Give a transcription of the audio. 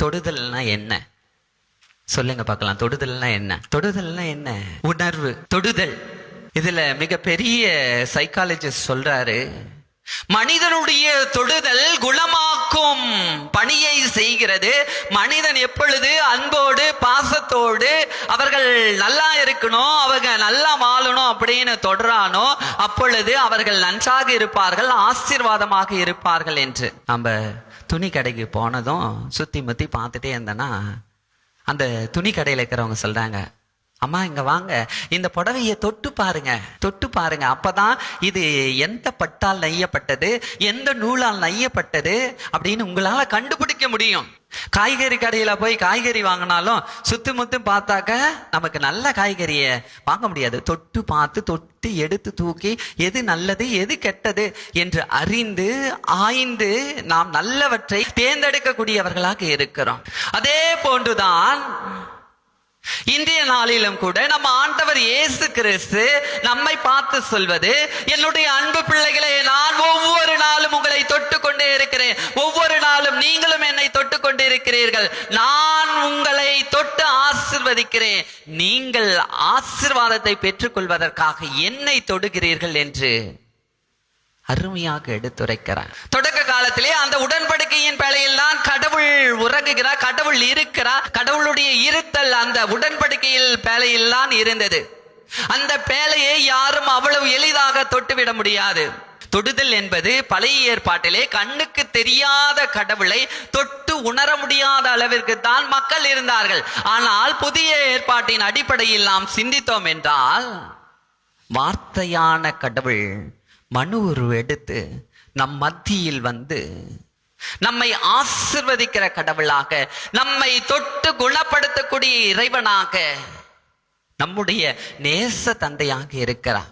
தொடுதல்னா என்ன சொல்லுங்க பார்க்கலாம். தொடுதல்னா என்ன? தொடுதல்னா என்ன? உணர்வு. தொடுதல். இதுல மிகப்பெரிய சைக்காலஜிஸ்ட் சொல்றாரு, மனிதனுடைய தொடுதல் குணமாக்கும் பணியை செய்கிறது. மனிதன் எப்பொழுது அன்போடு பாசத்தோடு அவர்கள் நல்லா இருக்கணும், அவங்க நல்லா வாழணும் அப்படின்னு தொடுறானோ அப்பொழுது அவர்கள் நன்றாக இருப்பார்கள், ஆசீர்வாதமாக இருப்பார்கள் என்று. நம்ம துணி கடைக்கு போனதும் சுத்தி முத்தி பார்த்துட்டே இருந்தேன்னா அந்த துணி கடையில் இருக்கிறவங்க சொல்றாங்க, அம்மா இங்க வாங்க, இந்த புடவையை தொட்டு பாருங்க, தொட்டு பாருங்க, அப்பதான் இது எந்த பட்டால் நெய்யப்பட்டது, எந்த நூலால் நெய்யப்பட்டது அப்படின்னு உங்களால கண்டுபிடிக்க முடியும். காய்கறி கடையில போய் காய்கறி வாங்கினாலும் சுத்து முத்து பார்த்தாக்க நமக்கு நல்ல காய்கறியை வாங்க முடியாது. தொட்டு பார்த்து தொட்டு எடுத்து தூக்கி எது நல்லது எது கெட்டது என்று அறிந்து ஆய்ந்து நாம் நல்லவற்றை தேர்ந்தெடுக்கக்கூடியவர்களாக இருக்கிறோம். அதே போன்றுதான் இன்றைய நாளிலும் கூட நம்ம ஆண்டவர் இயேசு கிறிஸ்து நம்மை பார்த்து சொல்வது, என்னுடைய அன்பு பிள்ளைகளே, நான் ஒவ்வொரு நாளும் உங்களை தொட்டு கொண்டே இருக்கிறேன், ஒவ்வொரு நாளும் நீங்களும் என்னை தொட்டு கொண்டே இருக்கிறீர்கள், நான் உங்களை தொட்டு ஆசீர்வதிக்கிறேன், நீங்கள் ஆசீர்வாதத்தை பெற்றுக்கொள்வதற்காக என்னை தொடுகிறீர்கள் என்று அருமையாக எடுத்துரைக்கிறார். தொடக்க காலத்திலே அந்த உடன்படிக்கையின் பேழையில் தான் கடவுள் உறங்குகிறார், கடவுள் இருக்கிறார், கடவுளுடைய இருத்தல் அந்த உடன்படிக்கையில் பேழையில் தான் இருந்தது. அந்த பேழையை யாரும் அவ்வளவு எளிதாக தொட்டுவிட முடியாது. தொடுதல் என்பது பழைய ஏற்பாட்டிலே கண்ணுக்கு தெரியாத கடவுளை தொட்டு உணர முடியாத அளவிற்கு தான் மக்கள் இருந்தார்கள். ஆனால் புதிய ஏற்பாட்டின் அடிப்படையில் நாம் சிந்தித்தோம் என்றால், வார்த்தையான கடவுள் மனு உருவெடுத்து நம் மத்தியில் வந்து நம்மை ஆசிர்வதிக்கிற கடவுளாக, நம்மை தொட்டு குணப்படுத்தக்கூடிய இறைவனாக, நம்முடைய நேச தந்தையாக இருக்கிறார்.